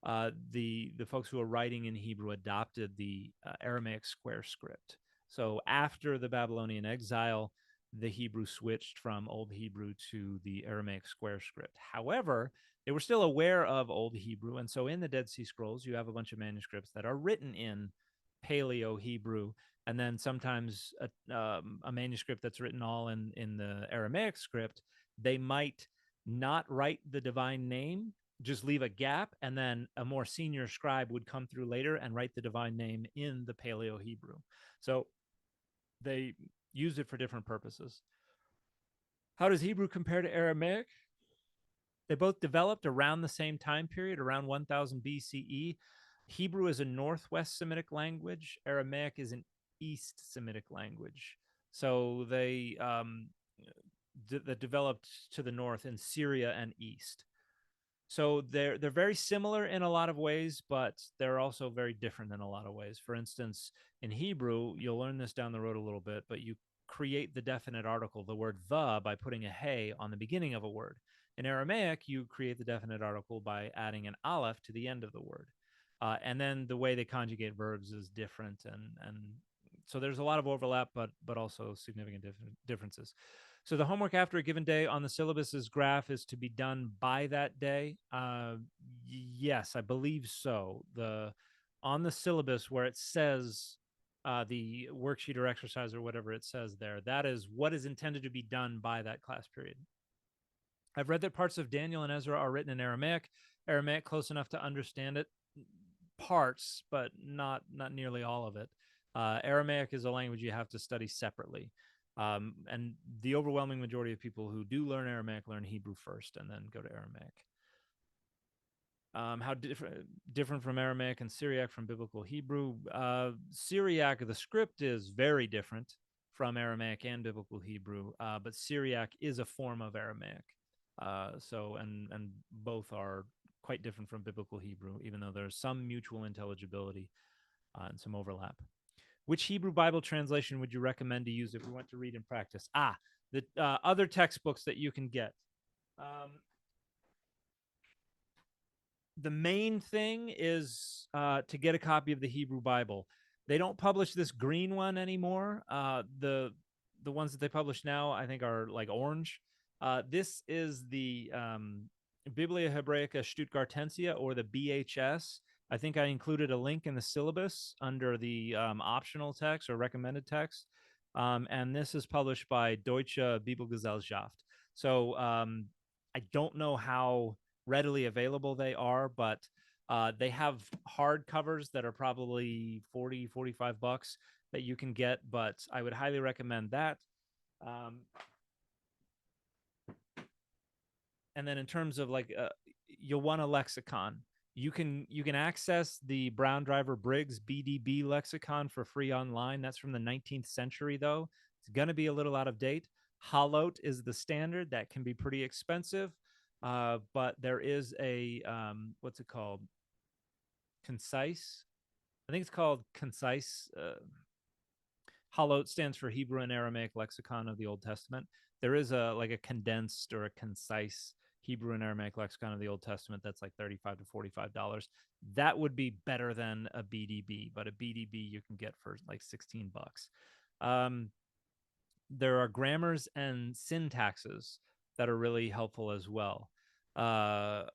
S1: The folks who were writing in Hebrew adopted the Aramaic square script. So after the Babylonian exile, the Hebrew switched from Old Hebrew to the Aramaic square script. However, they were still aware of Old Hebrew. And so in the Dead Sea Scrolls, you have a bunch of manuscripts that are written in Paleo Hebrew. And then sometimes a manuscript that's written all in the Aramaic script, they might not write the divine name, just leave a gap, and then a more senior scribe would come through later and write the divine name in the Paleo Hebrew. So they use it for different purposes. How does Hebrew compare to Aramaic? They both developed around the same time period, around 1000 BCE. Hebrew is a Northwest Semitic language. Aramaic is an East Semitic language. So they that developed to the north in Syria and East. So they're very similar in a lot of ways, but they're also very different in a lot of ways. For instance, in Hebrew, you'll learn this down the road a little bit, but you create the definite article, the word the, by putting a hey on the beginning of a word. In Aramaic, you create the definite article by adding an aleph to the end of the word. And then the way they conjugate verbs is different, and so there's a lot of overlap, but also significant differences. So the homework after a given day on the syllabus's graph is to be done by that day. Yes, I believe so. The on the syllabus where it says the worksheet or exercise or whatever it says there, that is what is intended to be done by that class period. I've read that parts of Daniel and Ezra are written in Aramaic. Aramaic close enough to understand it, parts, but not nearly all of it. Aramaic is a language you have to study separately. And the overwhelming majority of people who do learn Aramaic learn Hebrew first and then go to Aramaic. How different from Aramaic and Syriac from biblical Hebrew? Syriac, the script is very different from Aramaic and biblical Hebrew, but Syriac is a form of Aramaic. And both are quite different from biblical Hebrew, even though there's some mutual intelligibility and some overlap. Which Hebrew Bible translation would you recommend to use if we want to read and practice? The other textbooks that you can get. The main thing is to get a copy of the Hebrew Bible. They don't publish this green one anymore. The ones that they publish now, I think, are like orange. This is the Biblia Hebraica Stuttgartensia, or the BHS. I think I included a link in the syllabus under the optional text or recommended text. And this is published by Deutsche Bibelgesellschaft. So I don't know how readily available they are, but they have hard covers that are probably 40, $45. that you can get, but I would highly recommend that. And then in terms of like you'll want a lexicon. You can access the Brown Driver Briggs BDB lexicon for free online. That's from the 19th century though. It's going to be a little out of date. Hollote is the standard. That can be pretty expensive, but there is a what's it called, concise, I think it's called concise. Hollote stands for Hebrew and Aramaic Lexicon of the Old Testament. There is a like a condensed or a concise Hebrew and Aramaic Lexicon of the Old Testament that's like $35 to $45. That would be better than a BDB, but a BDB you can get for like $16. Um, there are grammars and syntaxes that are really helpful as well. Juan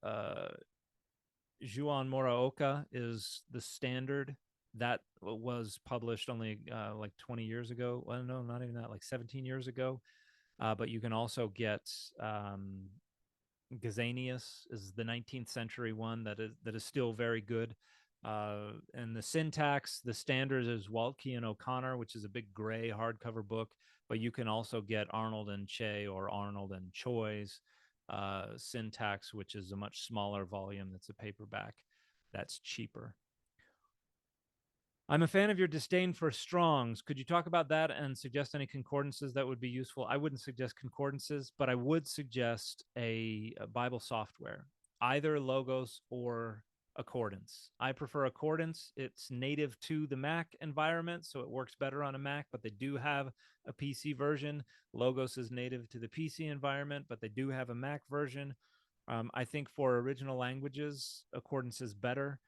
S1: Moraoka is the standard that was published only like 20 years ago. Well, no, not even that, like 17 years ago. But you can also get Gazanius is the 19th century one that is still very good. And the syntax, the standard is Waltke and O'Connor, which is a big gray hardcover book. But you can also get Arnold and Che or Arnold and Choi's syntax, which is a much smaller volume. That's a paperback. That's cheaper. I'm a fan of your disdain for Strongs. Could you talk about that and suggest any concordances that would be useful? I wouldn't suggest concordances, but I would suggest a Bible software, either Logos or Accordance. I prefer Accordance. It's native to the Mac environment, so it works better on a Mac, but they do have a PC version. Logos is native to the PC environment, but they do have a Mac version. I think for original languages, Accordance is better.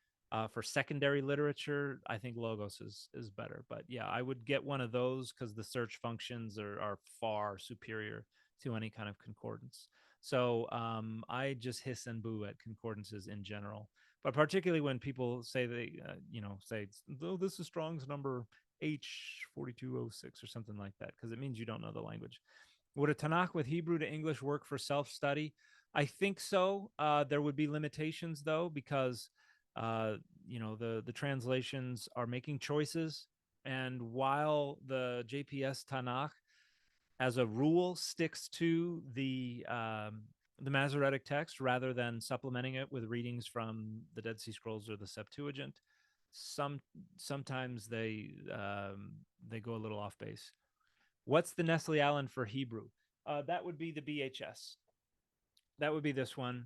S1: For secondary literature, I think Logos is better. But yeah, I would get one of those because the search functions are far superior to any kind of concordance. So I just hiss and boo at concordances in general, but particularly when people say say, oh, this is Strong's number H4206 or something like that, because it means you don't know the language. Would a Tanakh with Hebrew to English work for self-study? I think so. There would be limitations though, because uh, the translations are making choices, and while the JPS Tanakh, as a rule, sticks to the Masoretic text rather than supplementing it with readings from the Dead Sea Scrolls or the Septuagint, sometimes they go a little off base. What's the Nestle Allen for Hebrew? That would be the BHS. That would be this one.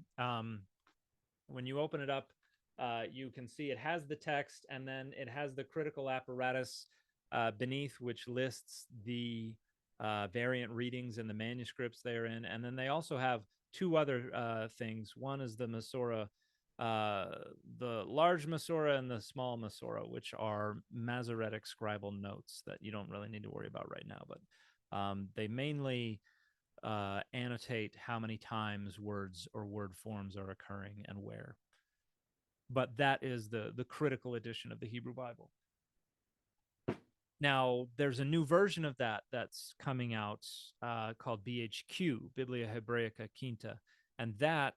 S1: When you open it up, you can see it has the text, and then it has the critical apparatus beneath, which lists the variant readings and the manuscripts therein. And then they also have two other things. One is the Masorah, the large Masorah and the small Masorah, which are Masoretic scribal notes that you don't really need to worry about right now. But they mainly annotate how many times words or word forms are occurring and where. But that is the critical edition of the Hebrew Bible. Now, there's a new version of that that's coming out called BHQ, Biblia Hebraica Quinta, and that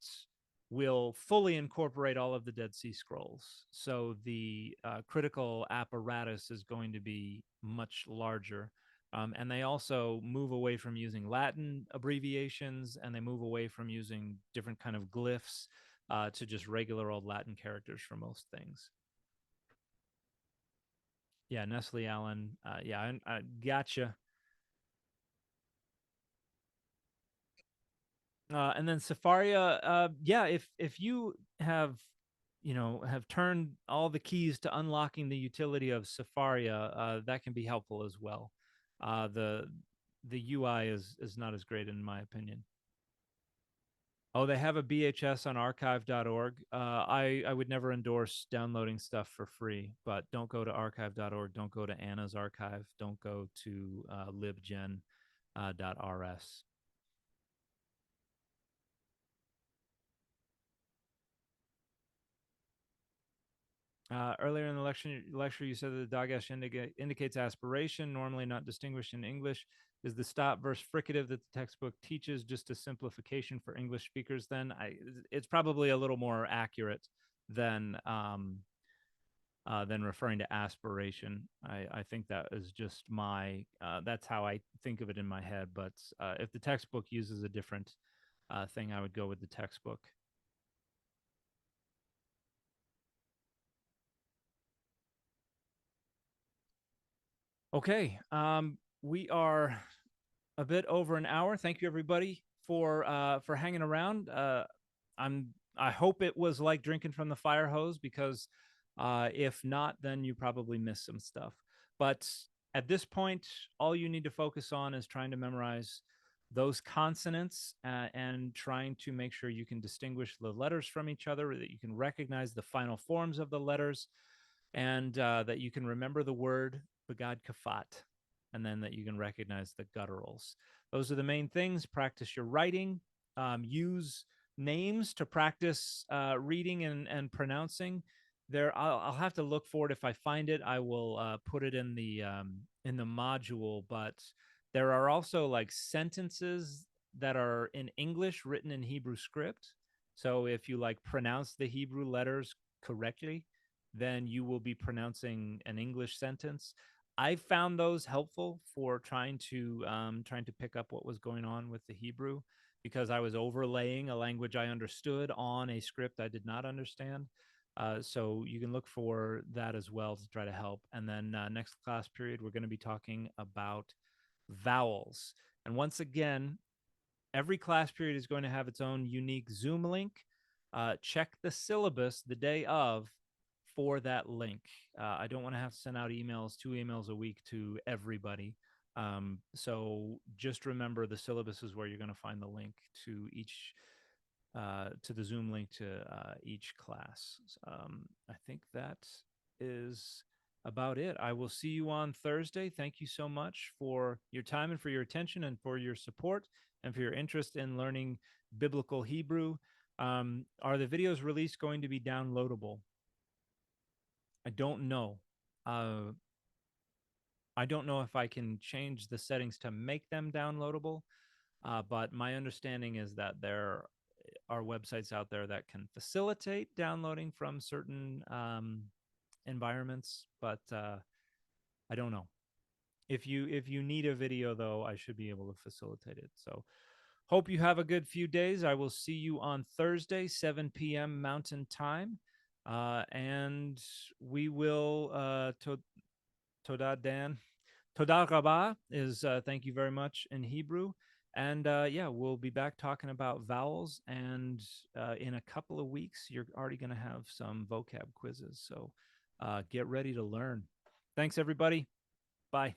S1: will fully incorporate all of the Dead Sea Scrolls. So the critical apparatus is going to be much larger. And they also move away from using Latin abbreviations, and they move away from using different kind of glyphs to just regular old Latin characters for most things. Yeah, Nestle Allen. Yeah, I gotcha. And then Safaria. Yeah, if you have turned all the keys to unlocking the utility of Safaria, that can be helpful as well. The UI is not as great in my opinion. Oh, they have a BHS on archive.org. I would never endorse downloading stuff for free, but don't go to archive.org. Don't go to Anna's archive. Don't go to libgen.rs. Earlier in the lecture, you said that the Dagesh indicates aspiration, normally not distinguished in English. Is the stop verse fricative that the textbook teaches just a simplification for English speakers? Then it's probably a little more accurate than than referring to aspiration. I think that is just that's how I think of it in my head. But if the textbook uses a different thing, I would go with the textbook. Okay, we are a bit over an hour. Thank you, everybody, for hanging around. I hope it was like drinking from the fire hose, because if not, then you probably missed some stuff. But at this point, all you need to focus on is trying to memorize those consonants, and trying to make sure you can distinguish the letters from each other, that you can recognize the final forms of the letters, and that you can remember the word BeGaDKePhaT, and then that you can recognize the gutturals. Those are the main things. Practice your writing. Use names to practice reading and pronouncing. I'll have to look for it. If I find it, I will put it in the module. But there are also like sentences that are in English written in Hebrew script. So if you like pronounce the Hebrew letters correctly, then you will be pronouncing an English sentence. I found those helpful for trying to pick up what was going on with the Hebrew, because I was overlaying a language I understood on a script I did not understand. So you can look for that as well to try to help. And then next class period, we're going to be talking about vowels. And once again, every class period is going to have its own unique Zoom link. Check the syllabus the day of for that link. I don't want to have to send out emails, 2 emails a week to everybody. So just remember, the syllabus is where you're going to find the link to to the Zoom link to each class. I think that is about it. I will see you on Thursday. Thank you so much for your time and for your attention and for your support and for your interest in learning biblical Hebrew. Are the videos released going to be downloadable? I don't know. Uh, I don't know if I can change the settings to make them downloadable, but my understanding is that there are websites out there that can facilitate downloading from certain environments, but I don't know. If you need a video, though, I should be able to facilitate it. So hope you have a good few days. I will see you on Thursday, 7 p.m. Mountain Time. And we will, Toda Dan. Toda Rabah is thank you very much in Hebrew. And yeah, we'll be back talking about vowels. And in a couple of weeks, you're already going to have some vocab quizzes. So get ready to learn. Thanks, everybody. Bye.